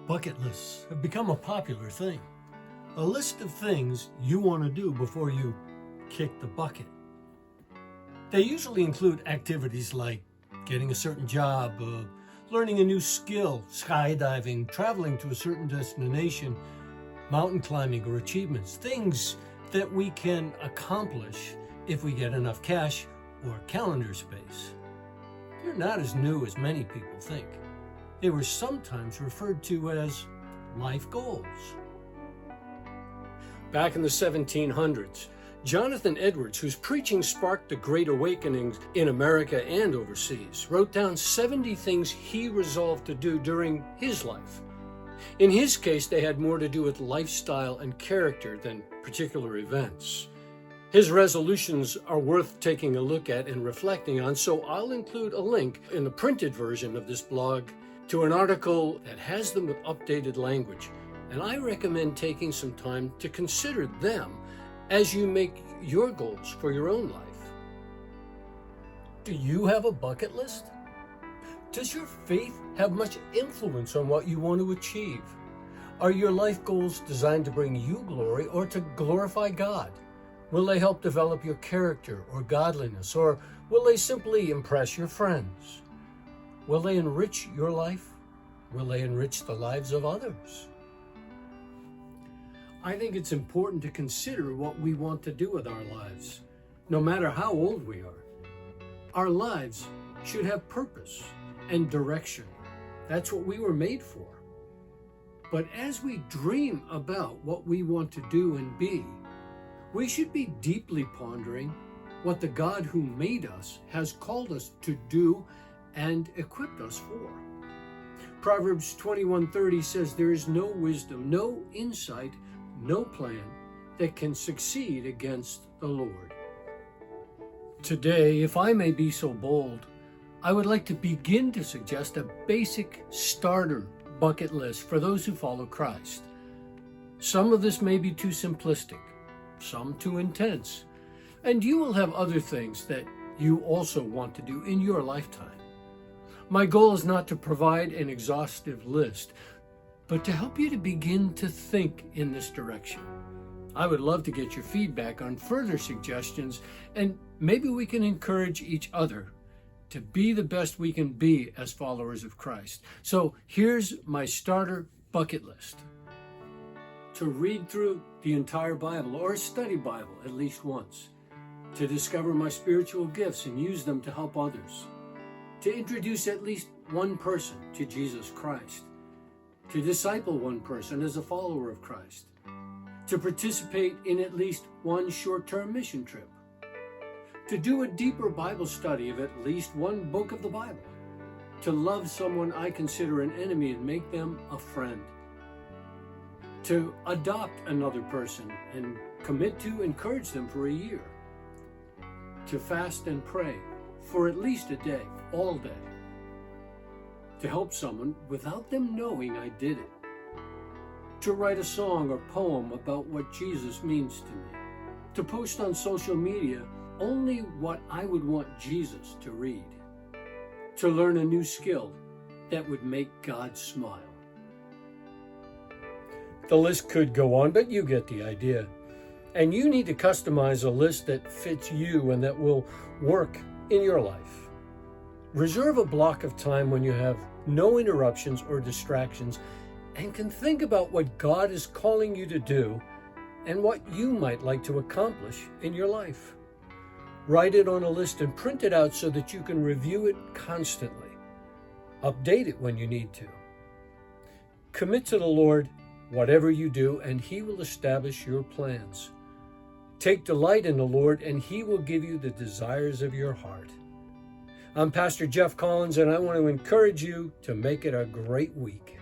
Bucket lists have become a popular thing. A list of things you want to do before you kick the bucket. They usually include activities like getting a certain job, learning a new skill, skydiving, traveling to a certain destination, mountain climbing, or achievements. Things that we can accomplish if we get enough cash or calendar space. They're not as new as many people think. They were sometimes referred to as life goals. Back in the 1700s, Jonathan Edwards, whose preaching sparked the Great Awakenings in America and overseas, wrote down 70 things he resolved to do during his life. In his case, they had more to do with lifestyle and character than particular events. His resolutions are worth taking a look at and reflecting on, so I'll include a link in the printed version of this blog to an article that has them with updated language, and I recommend taking some time to consider them as you make your goals for your own life. Do you have a bucket list? Does your faith have much influence on what you want to achieve? Are your life goals designed to bring you glory or to glorify God? Will they help develop your character or godliness, or will they simply impress your friends? Will they enrich your life? Will they enrich the lives of others? I think it's important to consider what we want to do with our lives, no matter how old we are. Our lives should have purpose and direction. That's what we were made for. But as we dream about what we want to do and be, we should be deeply pondering what the God who made us has called us to do and equipped us for. Proverbs 21:30 says, "There is no wisdom, no insight, no plan that can succeed against the Lord." Today, if I may be so bold, I would like to begin to suggest a basic starter bucket list for those who follow Christ. Some of this may be too simplistic, some too intense, and you will have other things that you also want to do in your lifetime. My goal is not to provide an exhaustive list, but to help you to begin to think in this direction. I would love to get your feedback on further suggestions, and maybe we can encourage each other to be the best we can be as followers of Christ. So here's my starter bucket list. To read through the entire Bible or study Bible at least once. To discover my spiritual gifts and use them to help others. To introduce at least one person to Jesus Christ. To disciple one person as a follower of Christ. To participate in at least one short-term mission trip. To do a deeper Bible study of at least one book of the Bible. To love someone I consider an enemy and make them a friend. To adopt another person and commit to encourage them for a year. To fast and pray for at least a day, all day. To help someone without them knowing I did it. To write a song or poem about what Jesus means to me. To post on social media only what I would want Jesus to read. To learn a new skill that would make God smile. The list could go on, but you get the idea. And you need to customize a list that fits you and that will work in your life. Reserve a block of time when you have no interruptions or distractions and can think about what God is calling you to do and what you might like to accomplish in your life. Write it on a list and print it out so that you can review it constantly. Update it when you need to. Commit to the Lord whatever you do, and He will establish your plans. Take delight in the Lord, and He will give you the desires of your heart. I'm Pastor Jeff Collins, and I want to encourage you to make it a great week.